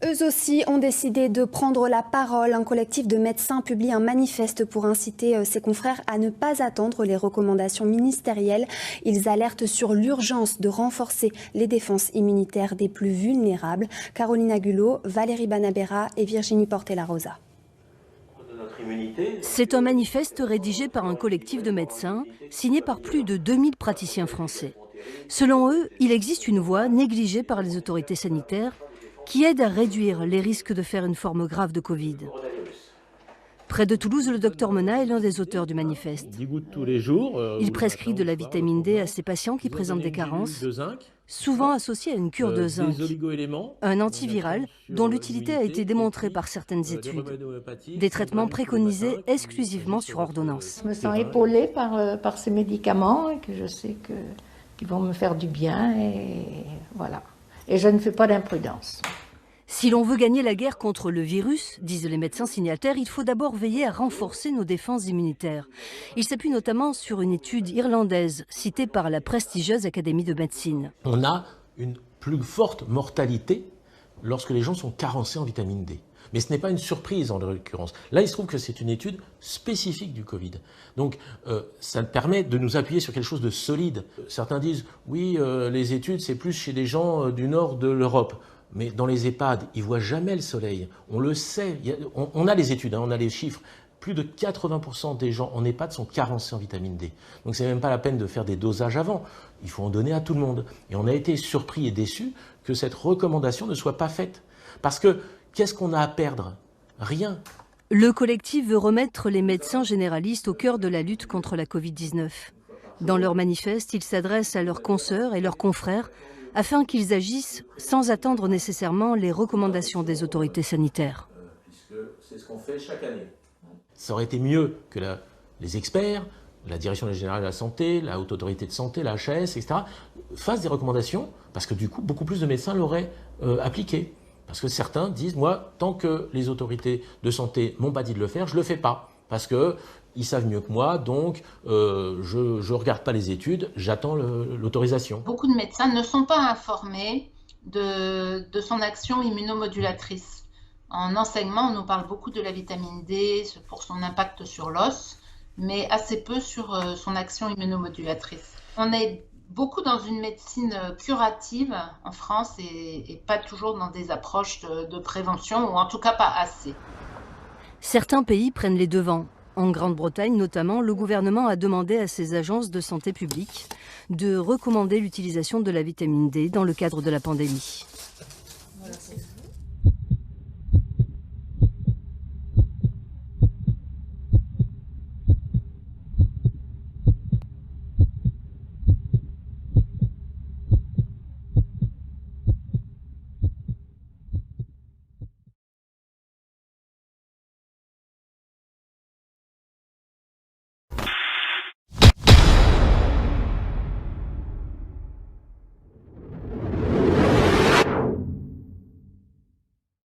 Eux aussi ont décidé de prendre la parole. Un collectif de médecins publie un manifeste pour inciter ses confrères à ne pas attendre les recommandations ministérielles. Ils alertent sur l'urgence de renforcer les défenses immunitaires des plus vulnérables. Caroline Agulot, Valérie Banabera et Virginie Portela-Rosa. C'est un manifeste rédigé par un collectif de médecins, signé par plus de 2000 praticiens français. Selon eux, il existe une voie négligée par les autorités sanitaires qui aide à réduire les risques de faire une forme grave de Covid. Près de Toulouse, le docteur Menat est l'un des auteurs du manifeste. Il prescrit de la vitamine D à ces patients qui présentent des carences, souvent associées à une cure de zinc, un antiviral dont l'utilité a été démontrée par certaines études, des traitements préconisés exclusivement sur ordonnance. Je me sens épaulée par ces médicaments et que je sais qu'ils vont me faire du bien et voilà. Et je ne fais pas d'imprudence. Si l'on veut gagner la guerre contre le virus, disent les médecins signataires, il faut d'abord veiller à renforcer nos défenses immunitaires. Ils s'appuient notamment sur une étude irlandaise citée par la prestigieuse Académie de médecine. On a une plus forte mortalité lorsque les gens sont carencés en vitamine D. Mais ce n'est pas une surprise en l'occurrence. Là, il se trouve que c'est une étude spécifique du Covid. Donc, ça permet de nous appuyer sur quelque chose de solide. Certains disent, oui, les études, c'est plus chez des gens du nord de l'Europe. Mais dans les EHPAD, ils ne voient jamais le soleil. On le sait. On a les études, on a les chiffres. Plus de 80% des gens en EHPAD sont carencés en vitamine D. Donc, ce n'est même pas la peine de faire des dosages avant. Il faut en donner à tout le monde. Et on a été surpris et déçus que cette recommandation ne soit pas faite. Parce que qu'est-ce qu'on a à perdre? Rien. Le collectif veut remettre les médecins généralistes au cœur de la lutte contre la Covid-19. Dans leur manifeste, ils s'adressent à leurs consoeurs et leurs confrères afin qu'ils agissent sans attendre nécessairement les recommandations des autorités sanitaires. Puisque c'est ce qu'on fait chaque année. Ça aurait été mieux que les experts, la Direction générale de la santé, la Haute Autorité de Santé, la HAS, etc., fassent des recommandations, parce que du coup, beaucoup plus de médecins l'auraient appliqué. Parce que certains disent, moi, tant que les autorités de santé m'ont pas dit de le faire, je le fais pas. Parce qu'ils savent mieux que moi, donc je ne regarde pas les études, j'attends l'autorisation. Beaucoup de médecins ne sont pas informés de son action immunomodulatrice. En enseignement, on nous parle beaucoup de la vitamine D pour son impact sur l'os, mais assez peu sur son action immunomodulatrice. On est beaucoup dans une médecine curative en France et pas toujours dans des approches de prévention, ou en tout cas pas assez. Certains pays prennent les devants. En Grande-Bretagne notamment, le gouvernement a demandé à ses agences de santé publique de recommander l'utilisation de la vitamine D dans le cadre de la pandémie.